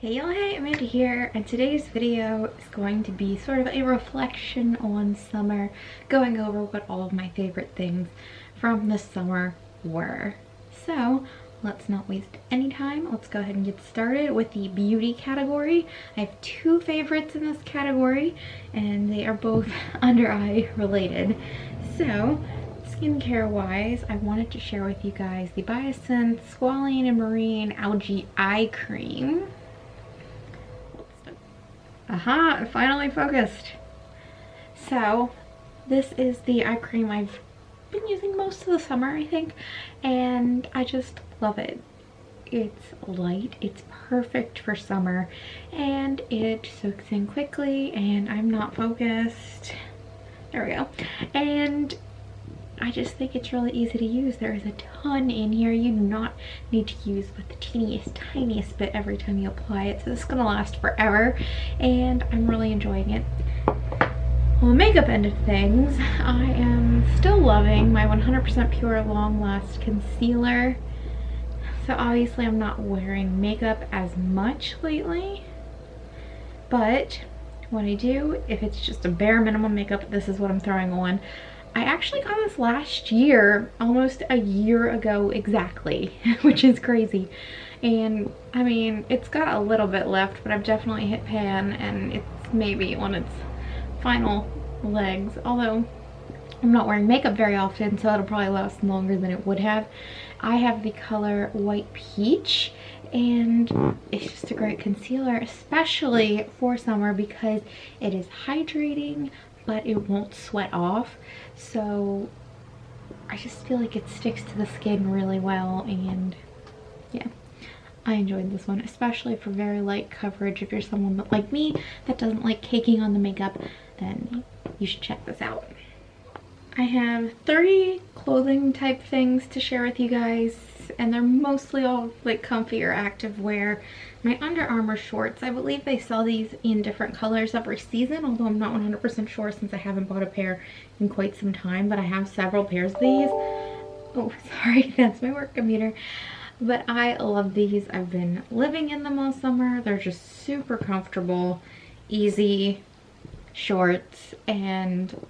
Hey y'all, hey, Amanda here, and today's video is going to be sort of a reflection on summer, going over what all of my favorite things from the summer were. So let's not waste any time. Let's go ahead and get started with the beauty category. I have two favorites in this category, and they are both under eye related. So skincare wise, I wanted to share with you guys the Biossance Squalane and Marine Algae Eye Cream. Aha, it finally focused. So this is the eye cream I've been using most of the summer, I think, and I just love it. It's light, it's perfect for summer, and it soaks in quickly, and I'm not focused. There we go. And I just think it's really easy to use. There is a ton in here. You do not need to use but the teeniest, tiniest bit every time you apply it. So this is going to last forever, and I'm really enjoying it. On the makeup end of things, I am still loving my 100% Pure Long Last Concealer. So obviously I'm not wearing makeup as much lately, but when I do, if it's just a bare minimum makeup, this is what I'm throwing on. I actually got this last year, almost a year ago exactly, which is crazy. And I mean, it's got a little bit left, but I've definitely hit pan, and it's maybe on its final legs. Although I'm not wearing makeup very often, so it'll probably last longer than it would have. I have the color White Peach, and it's just a great concealer, especially for summer because it is hydrating, but it won't sweat off. So I just feel like it sticks to the skin really well, and yeah, I enjoyed this one, especially for very light coverage. If you're someone that, like me, that doesn't like caking on the makeup, then you should check this out. I have 3 clothing type things to share with you guys, and they're mostly all like comfy or active wear. My Under Armour shorts, I believe they sell these in different colors every season, although I'm not 100% sure since I haven't bought a pair in quite some time, but I have several pairs of these. Oh, sorry, that's my work computer. But I love these. I've been living in them all summer. They're just super comfortable, easy shorts, and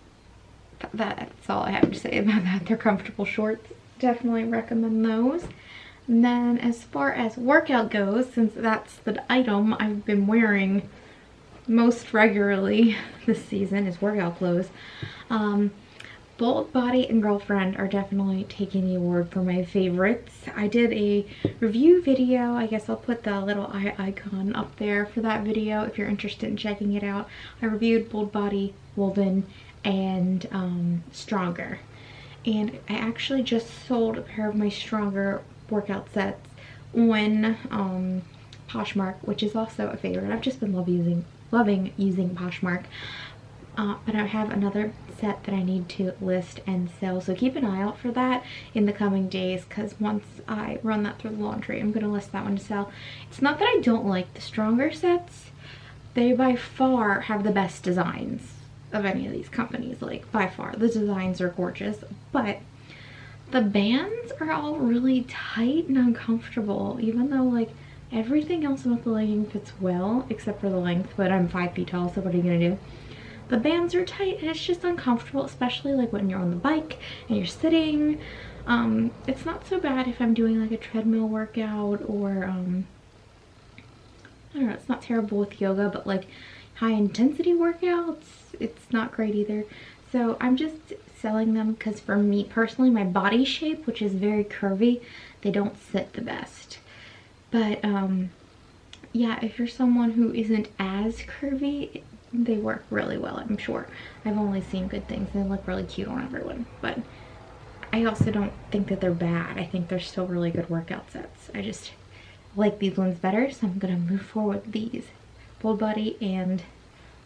that's all I have to say about that. They're comfortable shorts. Definitely recommend those. And then as far as workout goes, since that's the item I've been wearing most regularly this season is workout clothes, Bold Body and Girlfriend are definitely taking the award for my favorites. I did a review video. I guess I'll put the little eye icon up there for that video if you're interested in checking it out. I reviewed Bold Body, Woven, and Stronger. And I actually just sold a pair of my Stronger workout sets on Poshmark, which is also a favorite. I've just been loving using Poshmark. But I have another set that I need to list and sell, so keep an eye out for that in the coming days, because once I run that through the laundry, I'm going to list that one to sell. It's not that I don't like the Stronger sets. They by far have the best designs of any of these companies, like by far. The designs are gorgeous, but the bands are all really tight and uncomfortable, even though like everything else about the legging fits well except for the length, but I'm 5 feet tall, so what are you gonna do? The bands are tight and it's just uncomfortable, especially like when you're on the bike and you're sitting. It's not so bad if I'm doing like a treadmill workout, or I don't know, it's not terrible with yoga, but like high intensity workouts, it's not great either. So I'm just selling them because for me personally, my body shape, which is very curvy, they don't sit the best. But yeah, if you're someone who isn't as curvy, they work really well, I'm sure. I've only seen good things. They look really cute on everyone, but I also don't think that they're bad. I think they're still really good workout sets. I just like these ones better, so I'm gonna move forward with these. Bold Body and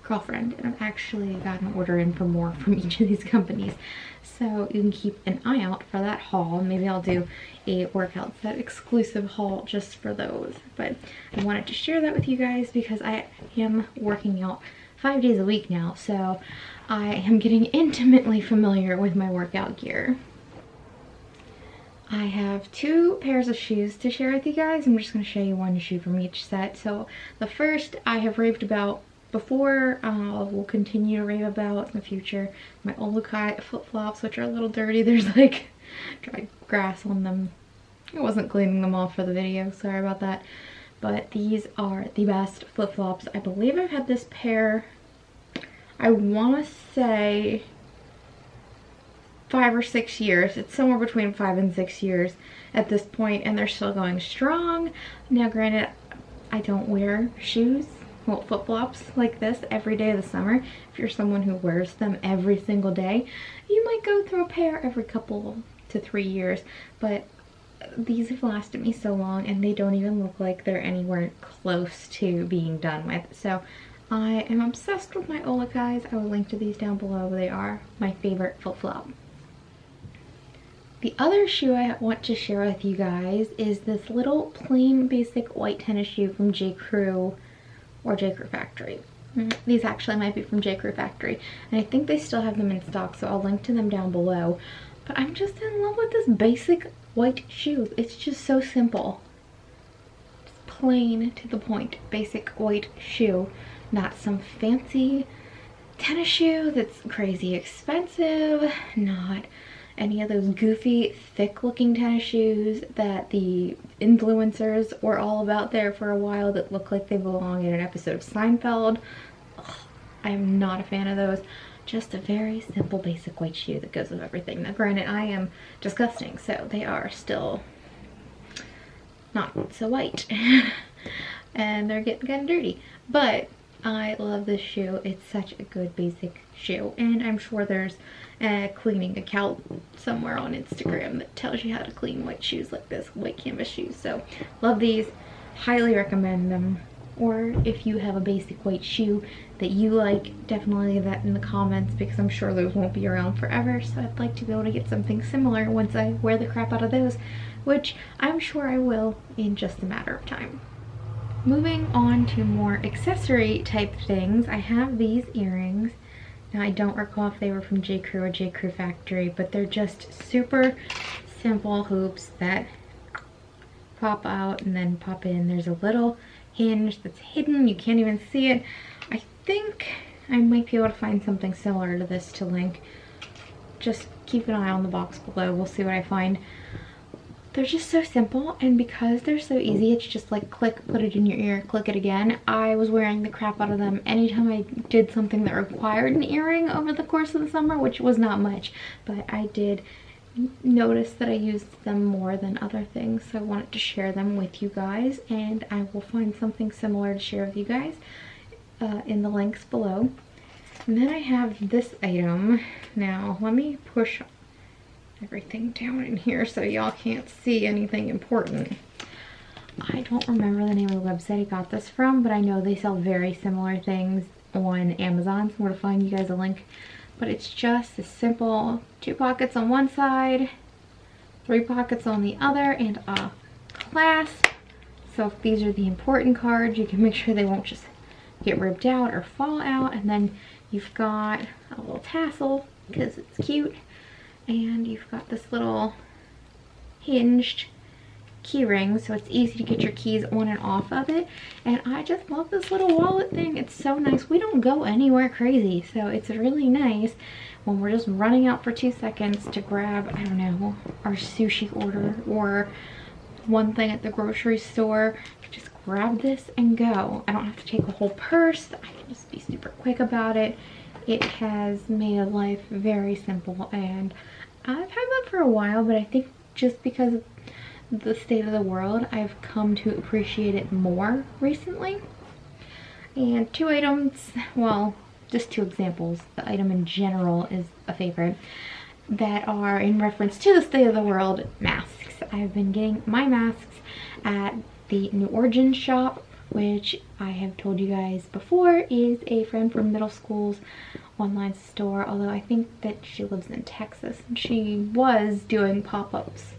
Girlfriend, and I've actually got an order in for more from each of these companies, so you can keep an eye out for that haul. Maybe I'll do a workout set exclusive haul just for those, but I wanted to share that with you guys because I am working out 5 days a week now, so I am getting intimately familiar with my workout gear. I have 2 pairs of shoes to share with you guys. I'm just going to show you one shoe from each set. So the first I have raved about before, will continue to rave about in the future. My Olukai flip-flops, which are a little dirty. There's like dry grass on them. I wasn't cleaning them off for the video, sorry about that. But these are the best flip-flops. I believe I've had this pair, I want to say 5 or 6 years. It's somewhere between 5 and 6 years at this point, and they're still going strong. Now granted, I don't wear shoes, well, flip-flops like this every day of the summer. If you're someone who wears them every single day, you might go through a pair every couple to 3 years, but these have lasted me so long, and they don't even look like they're anywhere close to being done with. So I am obsessed with my Olukais. I will link to these down below. They are my favorite flip-flop. The other shoe I want to share with you guys is this little plain basic white tennis shoe from J. Crew or J. Crew Factory. These actually might be from J. Crew Factory, and I think they still have them in stock, so I'll link to them down below. But I'm just in love with this basic white shoe. It's just so simple. Just plain to the point, basic white shoe. Not some fancy tennis shoe that's crazy expensive, not any of those goofy, thick-looking tennis shoes that the influencers were all about there for a while that look like they belong in an episode of Seinfeld. Ugh, I am not a fan of those. Just a very simple, basic white shoe that goes with everything. Now, granted, I am disgusting, so they are still not so white. And they're getting kind of dirty. But I love this shoe. It's such a good basic shoe, and I'm sure there's a cleaning account somewhere on Instagram that tells you how to clean white shoes like this, white canvas shoes. So love these, highly recommend them. Or if you have a basic white shoe that you like, definitely leave that in the comments, because I'm sure those won't be around forever. So I'd like to be able to get something similar once I wear the crap out of those, which I'm sure I will in just a matter of time. Moving on to more accessory type things, I have these earrings. Now I don't recall if they were from J. Crew or J. Crew Factory, but they're just super simple hoops that pop out and then pop in. There's a little hinge that's hidden, you can't even see it. I think I might be able to find something similar to this to link. Just keep an eye on the box below, we'll see what I find. They're just so simple, and because they're so easy, it's just like click, put it in your ear, click it again. I was wearing the crap out of them anytime I did something that required an earring over the course of the summer, which was not much, but I did notice that I used them more than other things, so I wanted to share them with you guys, and I will find something similar to share with you guys in the links below. And then I have this item. Now let me push everything down in here so y'all can't see anything important. I don't remember the name of the website I got this from, but I know they sell very similar things on Amazon, so I'm going to find you guys a link. But it's just a simple 2 pockets on one side, 3 pockets on the other, and a clasp. So if these are the important cards, you can make sure they won't just get ripped out or fall out. And then you've got a little tassel because it's cute. And you've got this little hinged key ring, so it's easy to get your keys on and off of it. And I just love this little wallet thing. It's so nice. We don't go anywhere crazy, so it's really nice when we're just running out for 2 seconds to grab, I don't know, our sushi order or one thing at the grocery store. Just grab this and go. I don't have to take a whole purse. I can just be super quick about it. It has made life very simple, and I've had them for a while, but I think just because of the state of the world, I've come to appreciate it more recently. And 2 items, well, just 2 examples. The item in general is a favorite, that are in reference to the state of the world: masks. I've been getting my masks at the New Origins shop, which I have told you guys before is a friend from middle school's online store, although I think that she lives in Texas, and she was doing pop-ups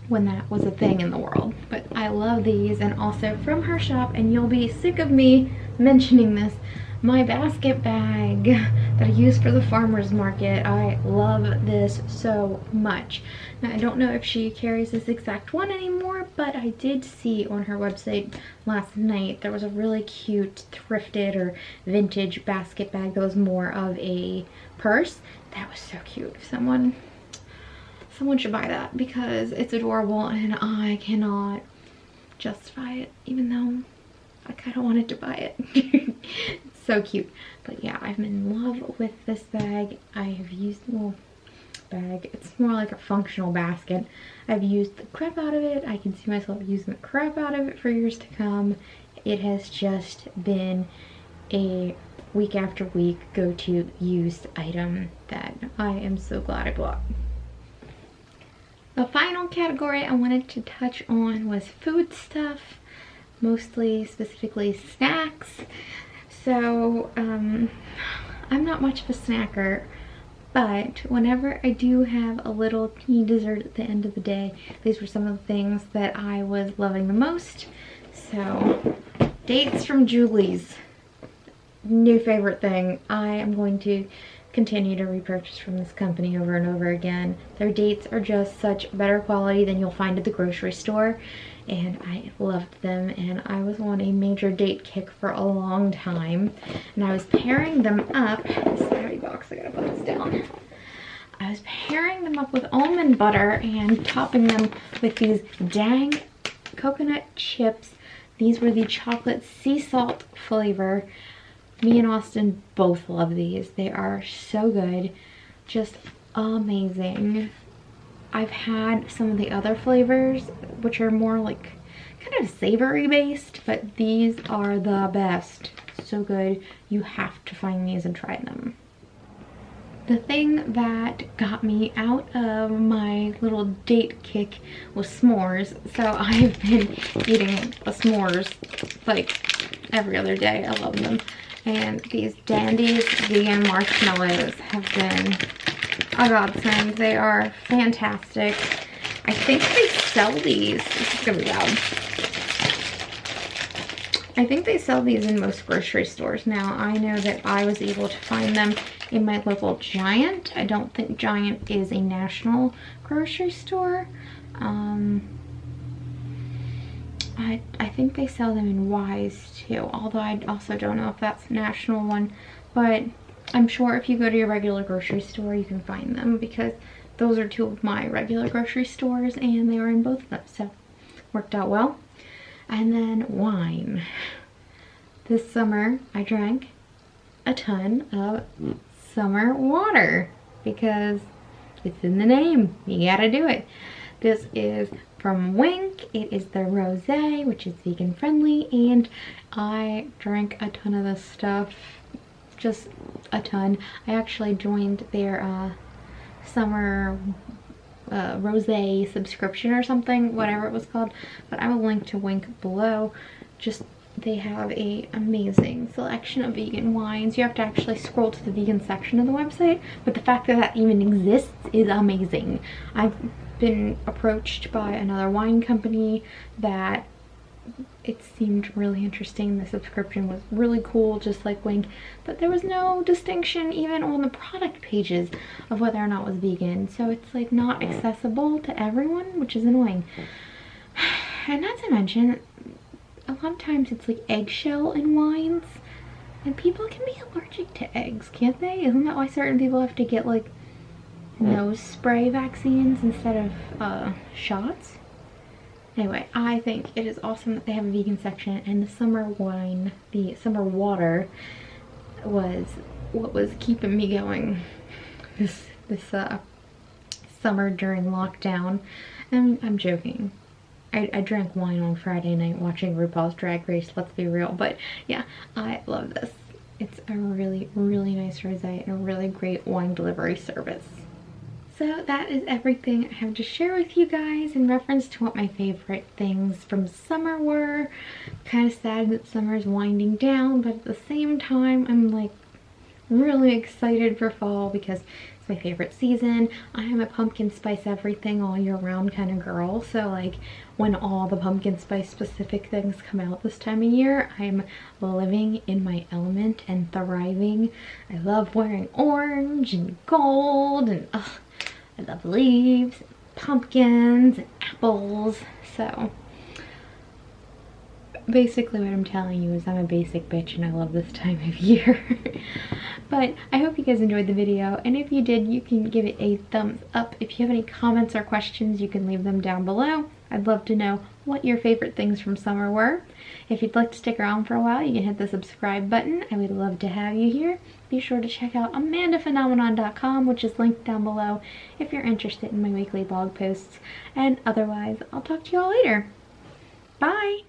when that was a thing in the world. But I love these, and also from her shop, and you'll be sick of me mentioning this, my basket bag that I use for the farmer's market. I love this so much. Now, I don't know if she carries this exact one anymore, but I did see on her website last night there was a really cute thrifted or vintage basket bag that was more of a purse. That was so cute. Someone should buy that because it's adorable and I cannot justify it, even though I kind of wanted to buy it. It's so cute. But yeah, I'm in love with this bag. I have used, well, bag, it's more like a functional basket. I've used the crap out of it. I can see myself using the crap out of it for years to come. It has just been a week after week go-to used item that I am so glad I bought. The final category I wanted to touch on was food stuff, mostly specifically snacks. So I'm not much of a snacker, but whenever I do have a little teeny dessert at the end of the day, these were some of the things that I was loving the most. So dates from Julie's, new favorite thing. I am going to continue to repurchase from this company over and over again. Their dates are just such better quality than you'll find at the grocery store, and I loved them, and I was on a major date kick for a long time, and I was pairing them up. This battery box, I gotta put this down. I was pairing them up with almond butter and topping them with these dang coconut chips. These were the chocolate sea salt flavor. Me and Austin both love these. They are so good. Just amazing. I've had some of the other flavors, which are more like kind of savory based, but these are the best. So good. You have to find these and try them. The thing that got me out of my little date kick was s'mores. So I've been eating the s'mores like every other day. I love them. And these Dandy's vegan marshmallows have been a godsend. They are fantastic. I think they sell these. This is gonna be loud. I think they sell these in most grocery stores now. I know that I was able to find them in my local Giant. I don't think Giant is a national grocery store. I think they sell them in Wise too, although I also don't know if that's a national one, but I'm sure if you go to your regular grocery store you can find them, because those are two of my regular grocery stores and they are in both of them, so worked out well. And then wine. This summer I drank a ton of summer water because it's in the name, you gotta do it. This is from Wink. It is the rosé, which is vegan friendly, and I drank a ton of this stuff, just a ton. I actually joined their summer rosé subscription or something, whatever it was called, but I will link to Wink below. Just, they have a amazing selection of vegan wines. You have to actually scroll to the vegan section of the website, but the fact that that even exists is amazing. I've been approached by another wine company that it seemed really interesting. The subscription was really cool, just like Wink, but there was no distinction even on the product pages of whether or not it was vegan, so it's like not accessible to everyone, which is annoying. And not to mention, a lot of times it's like eggshell in wines, and people can be allergic to eggs, can't they? Isn't that why certain people have to get like nose spray vaccines instead of shots? Anyway, I think it is awesome that they have a vegan section, and the summer wine, the summer water, was what was keeping me going this summer during lockdown. And I'm joking. I drank wine on Friday night watching RuPaul's Drag Race, let's be real, but yeah, I love this. It's a really, really nice rosé and a really great wine delivery service. So that is everything I have to share with you guys in reference to what my favorite things from summer were. Kind of sad that summer is winding down, but at the same time I'm like really excited for fall because it's my favorite season. I am a pumpkin spice everything all year round kind of girl, so like when all the pumpkin spice specific things come out this time of year, I'm living in my element and thriving. I love wearing orange and gold, and I love leaves, and pumpkins, and apples. So basically what I'm telling you is I'm a basic bitch and I love this time of year. But I hope you guys enjoyed the video, and if you did, you can give it a thumbs up. If you have any comments or questions, you can leave them down below. I'd love to know what your favorite things from summer were. If you'd like to stick around for a while, you can hit the subscribe button. I would love to have you here. Be sure to check out Amandaphenomenon.com, which is linked down below if you're interested in my weekly blog posts. And otherwise, I'll talk to you all later. Bye!